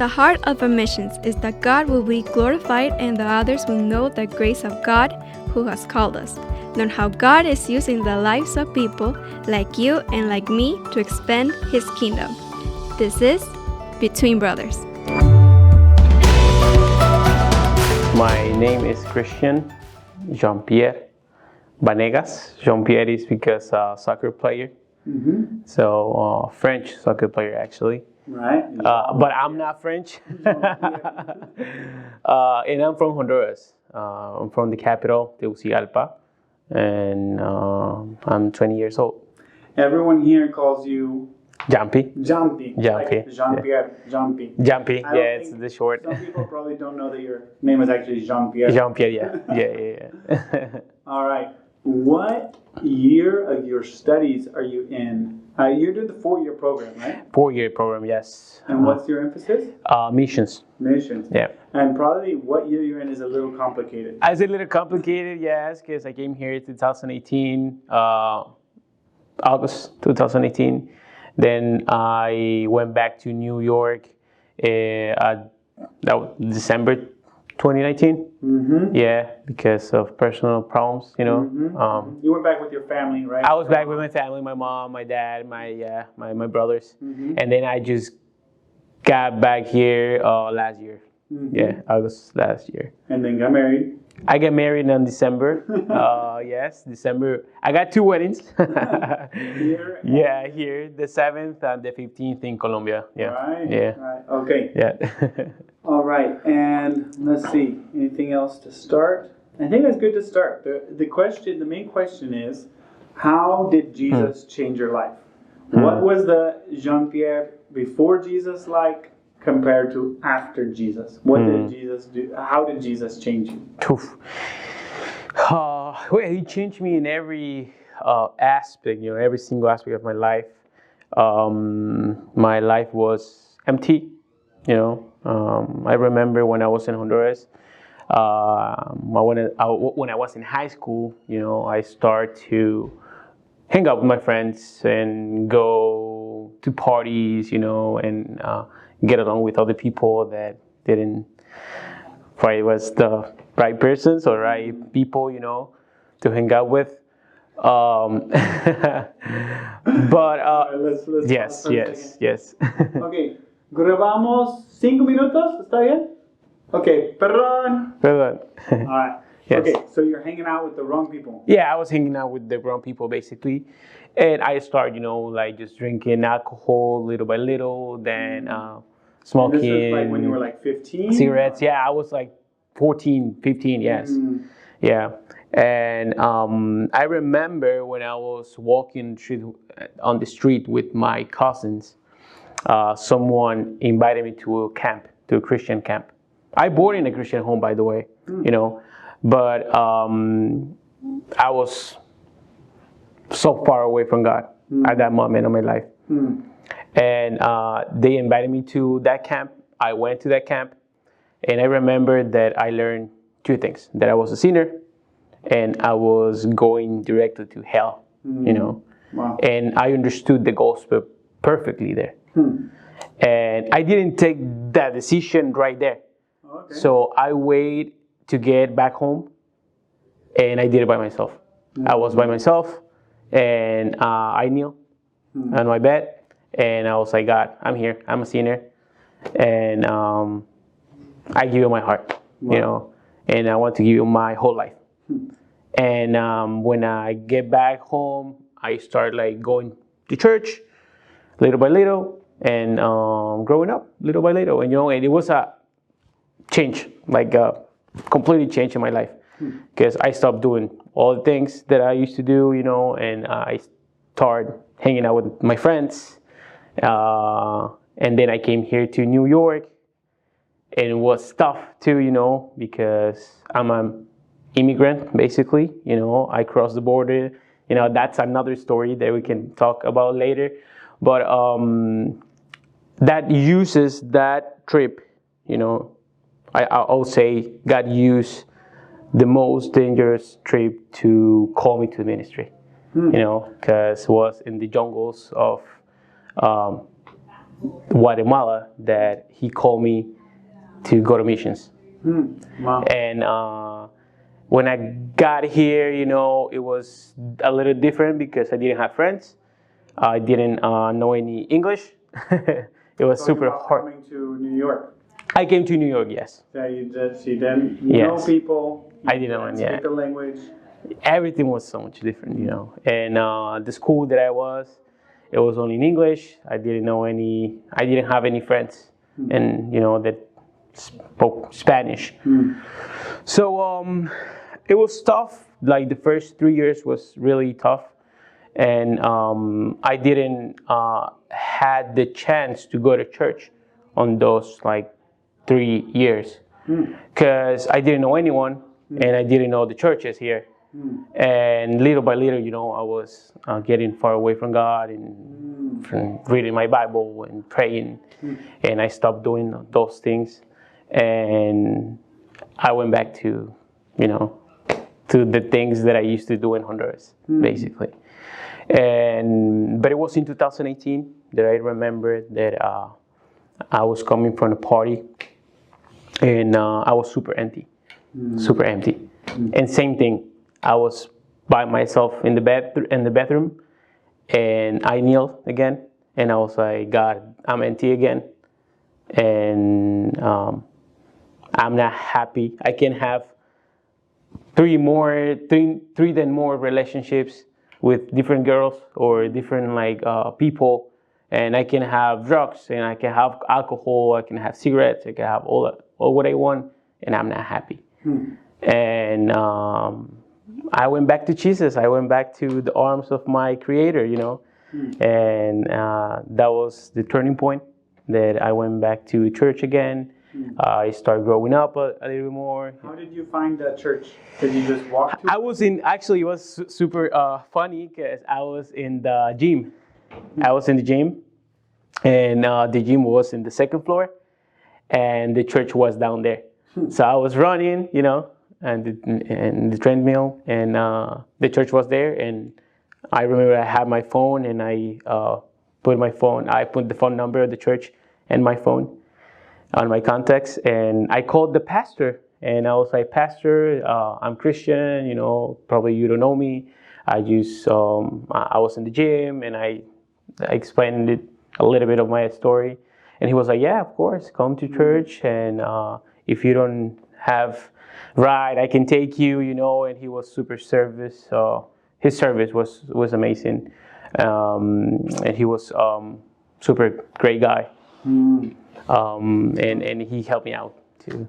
The heart of our missions is that God will be glorified and the others will know the grace of God who has called us. Learn how God is using the lives of people like you and like me to expand His kingdom. This is Between Brothers. My name is Christian Jean Pierre Vanegas. Jean Pierre is because soccer player. Mm-hmm. So French soccer player actually. Right. But I'm not French. And I'm from Honduras. I'm from the capital, Tegucigalpa, and I'm 20 years old. Everyone here calls you Jampi. Jampi. Jampi. Like Jean Pierre. Jampi. Jampi. Yeah, it's the short. Some people probably don't know that your name is actually Jean Pierre. Jean Pierre. Yeah. All right. What year of your studies are you in? You're doing the 4-year program, right? 4-year program, yes. And what's your emphasis? Missions. Missions. Yeah. And probably what year you're in is a little complicated. It's a little complicated, yes, because I came here in 2018, August 2018. Then I went back to New York that was December 2019. Mm-hmm. Yeah, because of personal problems, you know. Mm-hmm. You went back with your family, right? I was back with my family, my mom, my dad, my brothers. Mm-hmm. And then I just got back here last year. Mm-hmm. Yeah, August last year. And then got married. I got married in December. Yes, December. I got 2 weddings. Here? Yeah, here, the 7th and the 15th in Colombia. Yeah. Right. Yeah. Right. Okay. Yeah. All right. And let's see. Anything else to start? I think that's good to start. The main question is, how did Jesus change your life? What was the Jean Pierre before Jesus like compared to after Jesus? What did Jesus do? How did Jesus change you? Well, he changed me in every aspect, you know, every single aspect of my life. My life was empty, you know. I remember when I was in Honduras, when I was in high school, you know, I started to hang out with my friends and go to parties, you know, and get along with other people that didn't probably was the right persons or right people, you know, to hang out with. But Let's yes. Okay, grabamos 5 minutos, ¿está bien? Okay, perdón. All right. Yes. Okay, so you're hanging out with the wrong people. Yeah, I was hanging out with the wrong people basically, and I started, you know, like just drinking alcohol little by little, then smoking. And this was like when you were like 15? Cigarettes. Yeah, I was like 14, 15. Yes. Yeah. And I remember when I was walking on the street with my cousins, someone invited me to a camp, to a Christian camp. I born in a Christian home, by the way, you know, but I was so far away from God at that moment of my life. And they invited me to that camp. I went to that camp, and I remember that I learned 2 things: that I was a sinner, and I was going directly to hell, you know. Wow. And I understood the gospel perfectly there. And I didn't take that decision right there. Okay. So I waited to get back home, and I did it by myself. I was by myself, and I kneel on my bed, and I was like, God, I'm here. I'm a sinner, and I give you my heart, you know, and I want to give you my whole life. And when I get back home, I start like going to church little by little, and growing up little by little, and you know, and it was a change, like a completely change in my life, because I stopped doing all the things that I used to do, you know, and I started hanging out with my friends, and then I came here to New York, and it was tough too, you know, because I'm an immigrant basically, you know. I crossed the border, you know. That's another story that we can talk about later, but that uses that trip, you know. I'll say God used the most dangerous trip to call me to ministry, you know, because it was in the jungles of Guatemala that he called me to go to missions. Wow. And when I got here, it was a little different because I didn't have friends. I didn't know any English. It was Talking super about hard. coming to New York. I came to New York, yes. Yeah, you didn't know Yes. people. You I didn't know, speak yeah. the language. Everything was so much different, And the school that I was, it was only in English. I didn't have any friends, and that spoke Spanish. So it was tough. Like the first 3 years was really tough, and I didn't had the chance to go to church on those like 3 years because I didn't know anyone and I didn't know the churches here. And little by little, I was getting far away from God and from reading my Bible and praying, and I stopped doing those things, and I went back to, to the things that I used to do in Honduras, basically. But it was in 2018 that I remember that I was coming from a party, and I was super empty. And same thing. I was by myself in the bathroom, and I kneeled again, and I was like, God, I'm empty again, and I'm not happy. I can have three then more relationships with different girls or different people, and I can have drugs, and I can have alcohol, I can have cigarettes, I can have all what I want, and I'm not happy. And I went back to Jesus. I went back to the arms of my Creator, and that was the turning point that I went back to church again. I started growing up a little bit more. How did you find that church? Did you just walk to? It was super funny because I was in the gym. And the gym was in the second floor, and the church was down there. So I was running, and the treadmill, and the church was there. And I remember I had my phone, and I put the phone number of the church and my phone on my contacts, and I called the pastor, and I was like, Pastor, I'm Christian, probably you don't know me. I was in the gym, and I explained a little bit of my story, and he was like, yeah, of course, come to church, and if you don't have ride, I can take you, and he was super service. His service was amazing, and he was super great guy. And he helped me out to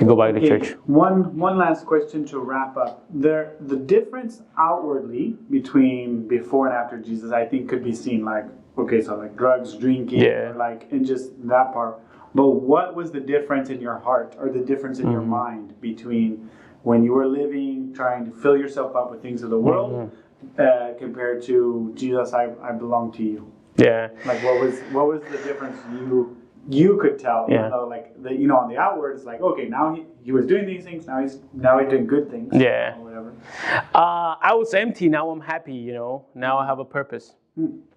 go back to church. One last question to wrap up. The difference outwardly between before and after Jesus, I think, could be seen like drugs, drinking, and just that part. But what was the difference in your heart, or the difference in your mind between when you were living, trying to fill yourself up with things of the world, compared to Jesus, I belong to you? Yeah. Like what was the difference you could tell? Yeah. Even though on the outward it's like, okay, now he was doing these things, now he's doing good things. Yeah. Or whatever. I was empty. Now I'm happy. Now I have a purpose.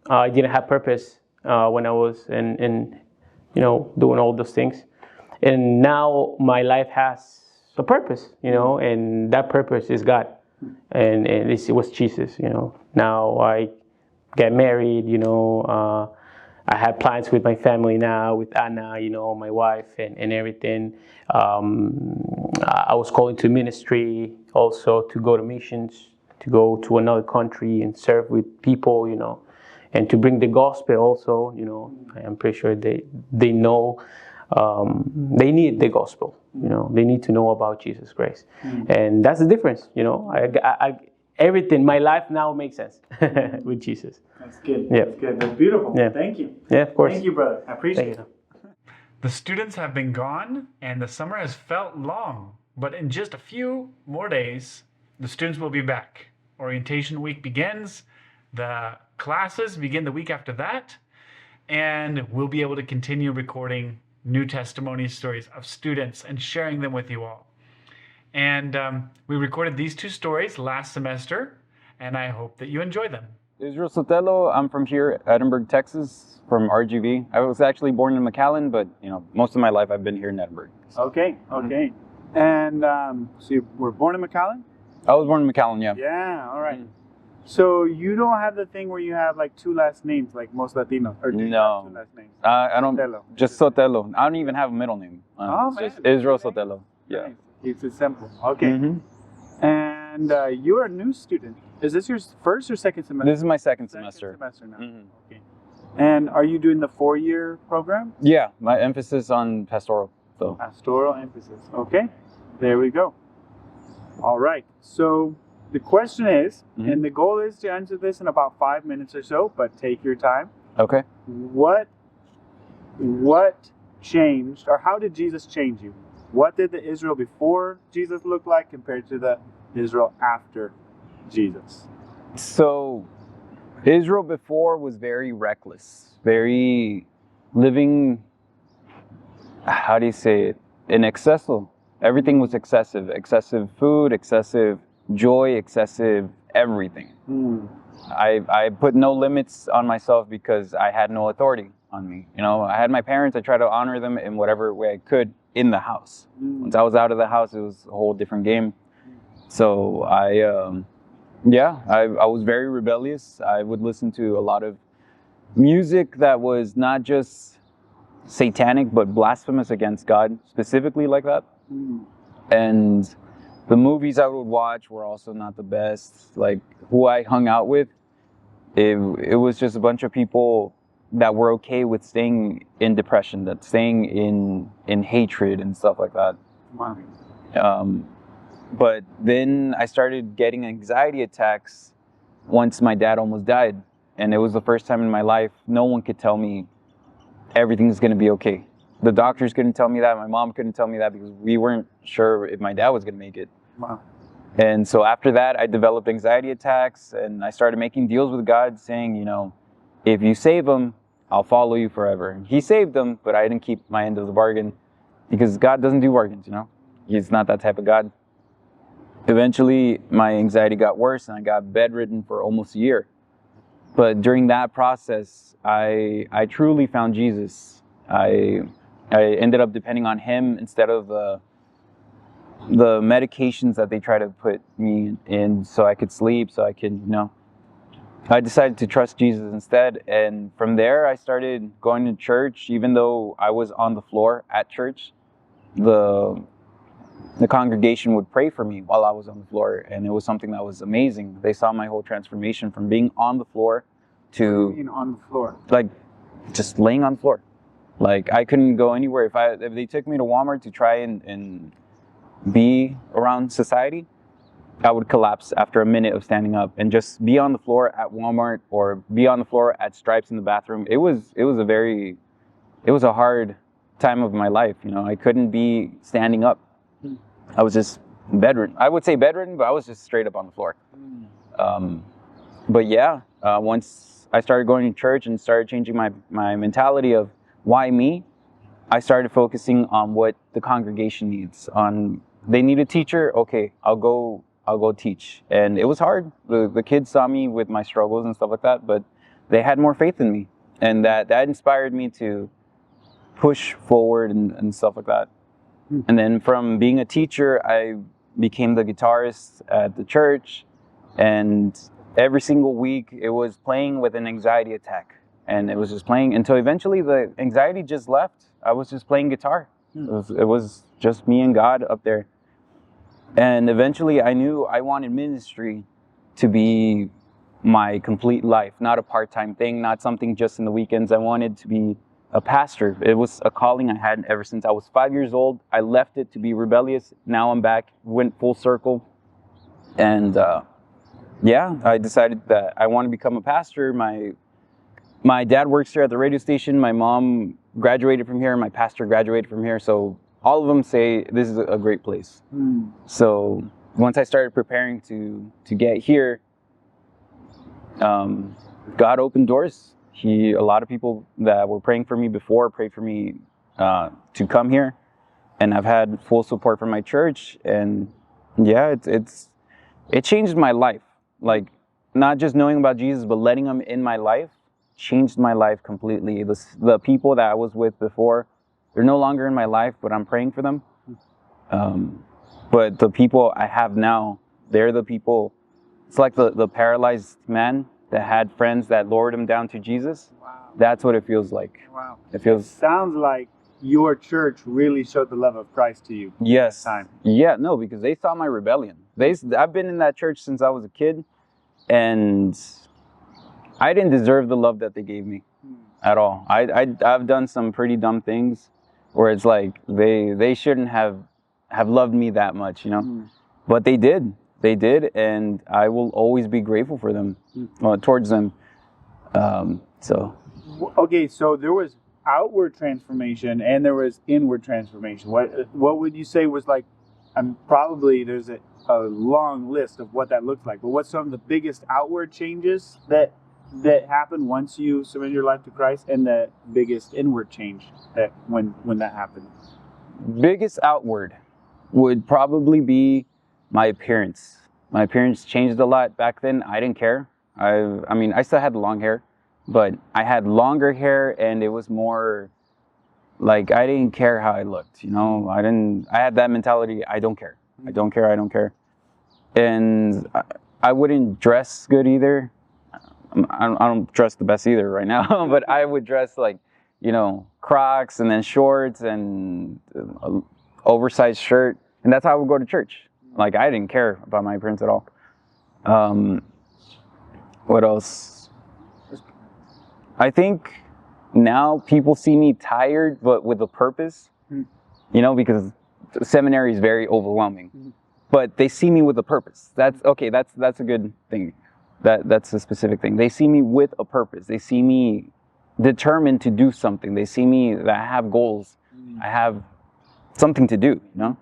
I didn't have purpose when I was in doing all those things, and now my life has a purpose. And that purpose is God, and it was Jesus. Now I get married. I have plans with my family now, with Anna, my wife, and everything. I was called into ministry also to go to missions, to go to another country and serve with people, and to bring the gospel also. I'm pretty sure they know they need the gospel. They need to know about Jesus Christ, and that's the difference. Everything, my life now makes sense with Jesus. That's good. Yeah. That's good. That's beautiful. Yeah. Thank you. Yeah, of course. Thank you, brother. I appreciate it. The students have been gone, and the summer has felt long. But in just a few more days, the students will be back. Orientation week begins. The classes begin the week after that. And we'll be able to continue recording new testimony stories of students and sharing them with you all. And we recorded these two stories last semester, and I hope that you enjoy them. Israel Sotelo. I'm from here, Edinburgh, Texas, from RGV. I was actually born in McAllen, but most of my life I've been here in Edinburgh. So. Okay. And so you were born in McAllen? I was born in McAllen, yeah. Yeah, all right. So you don't have the thing where you have like two last names like most Latinos? Or do you have two last names? I don't. Sotelo. Just Sotelo. I don't even have a middle name. Man. Just Israel Sotelo. Yeah. Nice. It's simple. Okay. And you're a new student. Is this your first or second semester? This is my second semester. Now. Okay. And are you doing the 4-year program? Yeah, my emphasis on pastoral. So. Pastoral emphasis. Okay. There we go. All right. So the question is, and the goal is to answer this in about 5 minutes or so, but take your time. Okay. What changed, or how did Jesus change you? What did the Israel before Jesus look like compared to the Israel after Jesus? So Israel before was very reckless, very living, how do you say it, in excessive. Everything was excessive. Excessive food, excessive joy, excessive everything. I put no limits on myself because I had no authority on me. I had my parents. I tried to honor them in whatever way I could in the house. Once I was out of the house, it was a whole different game. So I was very rebellious. I would listen to a lot of music that was not just satanic, but blasphemous against God, specifically like that. And the movies I would watch were also not the best. Like who I hung out with, it was just a bunch of people that were okay with staying in depression, that staying in hatred and stuff like that. But then I started getting anxiety attacks once my dad almost died. And it was the first time in my life no one could tell me everything's going to be okay. The doctors couldn't tell me that. My mom couldn't tell me that because we weren't sure if my dad was going to make it. And so after that, I developed anxiety attacks and I started making deals with God saying, if you save him, I'll follow you forever. He saved him, but I didn't keep my end of the bargain because God doesn't do bargains, He's not that type of God. Eventually, my anxiety got worse and I got bedridden for almost a year. But during that process, I truly found Jesus. I ended up depending on him instead of the medications that they try to put me in so I could sleep, so I could, I decided to trust Jesus instead. And from there, I started going to church. Even though I was on the floor at church, the congregation would pray for me while I was on the floor. And it was something that was amazing. They saw my whole transformation from being on the floor to... Being on the floor? Like, just laying on the floor. Like, I couldn't go anywhere. If they took me to Walmart to try and be around society, I would collapse after a minute of standing up. And just be on the floor at Walmart or be on the floor at Stripes in the bathroom, it was a hard time of my life. I couldn't be standing up. I was just bedridden. I would say bedridden, but I was just straight up on the floor. But yeah, once I started going to church and started changing my mentality of why me, I started focusing on what the congregation needs. They need a teacher, okay, I'll go teach. And it was hard. The kids saw me with my struggles and stuff like that, but they had more faith in me. And that inspired me to push forward and stuff like that. And then from being a teacher, I became the guitarist at the church. And every single week, it was playing with an anxiety attack. And it was just playing until eventually the anxiety just left. I was just playing guitar. It was just me and God up there. And eventually I knew I wanted ministry to be my complete life, not a part-time thing, not something just in the weekends. I wanted to be a pastor. It was a calling I had ever since I was 5 years old. I left it to be rebellious. Now I'm back, went full circle. And I decided that I want to become a pastor. My dad works here at the radio station. My mom graduated from here. My pastor graduated from here. So all of them say this is a great place. So once I started preparing to get here, God opened doors. A lot of people that were praying for me before prayed for me to come here, and I've had full support from my church. And yeah, it changed my life. Like not just knowing about Jesus, but letting him in my life changed my life completely. The people that I was with before, they're no longer in my life, but I'm praying for them. But the people I have now, they're the people. It's like the paralyzed man that had friends that lowered him down to Jesus. Wow. That's what it feels like. Wow. It feels. Sounds like your church really showed the love of Christ to you. Yes. Time. Yeah. No, because they saw my rebellion. I've been in that church since I was a kid, and I didn't deserve the love that they gave me at all. I've done some pretty dumb things, where it's like they shouldn't have loved me that much, you know. But they did. They did, and I will always be grateful for them, towards them. So. Okay, so there was outward transformation and there was inward transformation. What would you say was like? Probably there's a long list of what that looks like. But what's some of the biggest outward changes that happened once you surrender your life to Christ, and the biggest inward change that when that happened? Biggest outward would probably be my appearance. My appearance changed a lot back then. I didn't care. I mean, I still had long hair, but I had longer hair, and it was more like I didn't care how I looked. You know, I had that mentality. I don't care. I don't care. I don't care. And I wouldn't dress good either. I don't dress the best either right now, but I would dress like, you know, Crocs and then shorts and oversized shirt, and that's how I would go to church. Like, I didn't care about my appearance at all. What else? I think now people see me tired, but with a purpose, you know, because seminary is very overwhelming, but they see me with a purpose. That's okay. That's a good thing. That's a specific thing. They see me with a purpose. They see me determined to do something. They see me that I have goals. I have something to do, you know?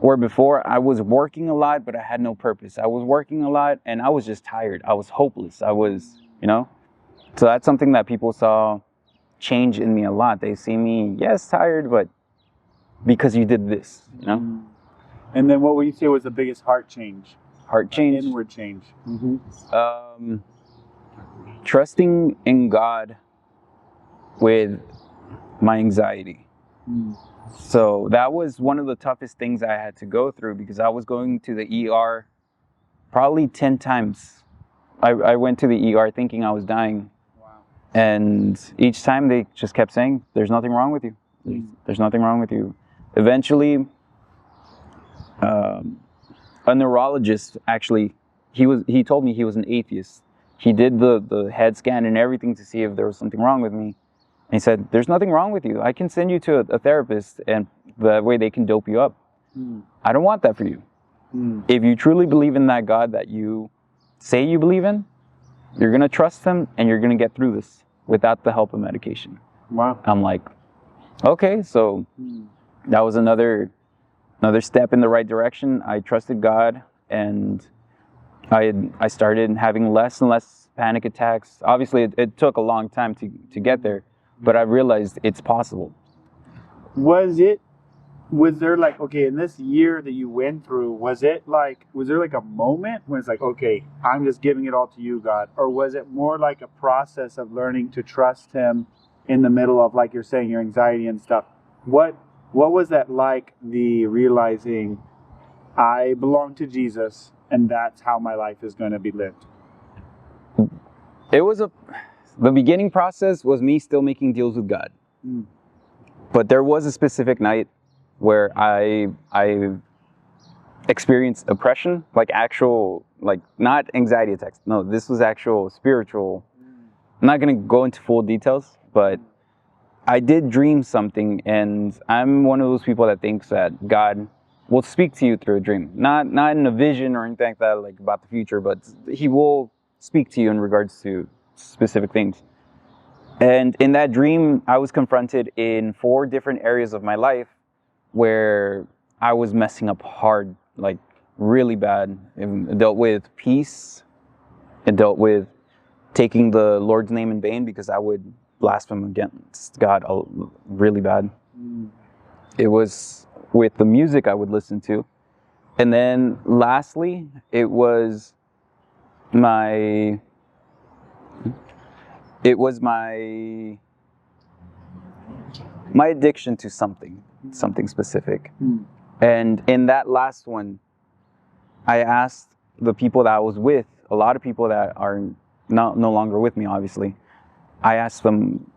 Where before I was working a lot, but I had no purpose. I was working a lot and I was just tired. I was hopeless. I was, you know? So that's something that people saw change in me a lot. They see me, yes, tired, but because you did this, you know? And then what would you say was the biggest heart change? Heart change? Inward change. Trusting in God with my anxiety. So that was one of the toughest things I had to go through, because I was going to the ER probably 10 times. I went to the ER thinking I was dying. Wow. And each time they just kept saying, there's nothing wrong with you. There's nothing wrong with you. Eventually, a neurologist, actually, he told me he was an atheist. He did the head scan and everything to see if there was something wrong with me. And he said, there's nothing wrong with you. I can send you to a therapist, and that way they can dope you up. I don't want that for you. If you truly believe in that God that you say you believe in, you're going to trust him, and you're going to get through this without the help of medication. Wow. I'm like, okay, so that was another step in the right direction. I trusted God, and I started having less and less panic attacks. Obviously, it took a long time to get there, but I realized it's possible. Was there like, okay, in this year that you went through, was there like a moment when it's like, okay, I'm just giving it all to you, God? Or was it more like a process of learning to trust him in the middle of, like you're saying, your anxiety and stuff? What was that like, the realizing I belong to Jesus and that's how my life is going to be lived? It was the beginning process was me still making deals with God. But there was a specific night where I experienced oppression, like actual, like not anxiety attacks. No, this was actual spiritual. I'm not going to go into full details, but I did dream something, and I'm one of those people that thinks that God will speak to you through a dream. Not in a vision or anything like that, like about the future, but he will speak to you in regards to specific things. And in that dream, I was confronted in 4 different areas of my life where I was messing up hard, like really bad. It dealt with peace. It dealt with taking the Lord's name in vain, because I would blaspheme against God really bad. It was with the music I would listen to. And then lastly, it was my addiction to something specific. And in that last one, I asked the people that I was with, a lot of people that are no longer with me, obviously. I asked them,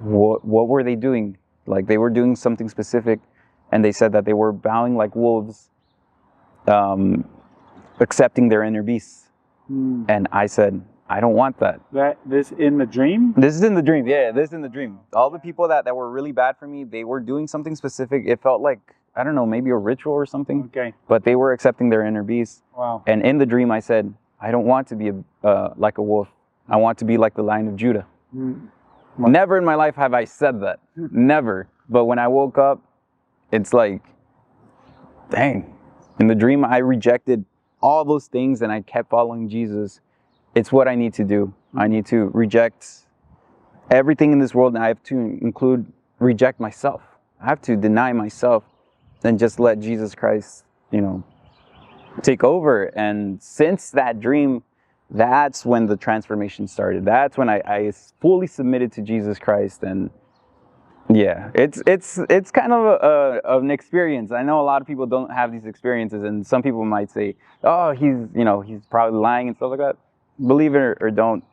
what were they doing? Like, they were doing something specific, and they said that they were bowing like wolves, accepting their inner beasts. And I said, I don't want that. This in the dream? This is in the dream. Yeah, this is in the dream. All the people that were really bad for me, they were doing something specific. It felt like, I don't know, maybe a ritual or something. Okay. But they were accepting their inner beast. Wow. And in the dream, I said, I don't want to be like a wolf. I want to be like the Lion of Judah. Never in my life have I said that. Never. But when I woke up, it's like, dang. In the dream, I rejected all those things and I kept following Jesus. It's what I need to do. I need to reject everything in this world, and I have to reject myself. I have to deny myself and just let Jesus Christ, take over. And since that dream, that's when the transformation started. That's when I fully submitted to Jesus Christ. And yeah, it's kind of an experience. I know a lot of people don't have these experiences, and some people might say, oh, he's probably lying and stuff like that. Believe it or don't,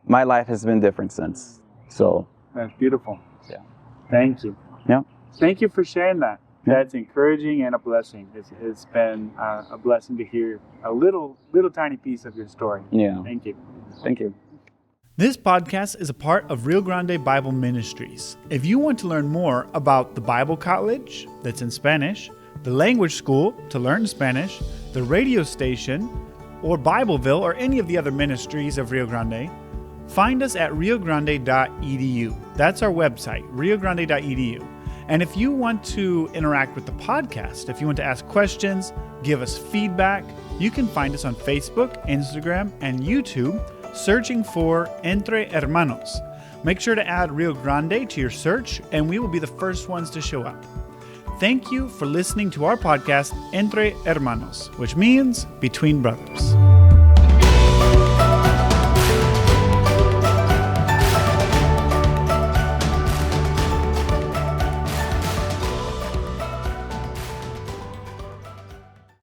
my life has been different since. So that's beautiful. Yeah. Thank you. Yeah. Thank you for sharing that. Yeah. That's encouraging and a blessing. It's been a blessing to hear a little tiny piece of your story. Yeah. Thank you. Thank you. This podcast is a part of Rio Grande Bible Ministries. If you want to learn more about the Bible College, that's in Spanish, the language school to learn Spanish, the radio station, or Bibleville, or any of the other ministries of Rio Grande, find us at riogrande.edu. That's our website, riogrande.edu. And if you want to interact with the podcast, if you want to ask questions, give us feedback, you can find us on Facebook, Instagram, and YouTube, searching for Entre Hermanos. Make sure to add Rio Grande to your search, and we will be the first ones to show up. Thank you for listening to our podcast, Entre Hermanos, which means Between Brothers.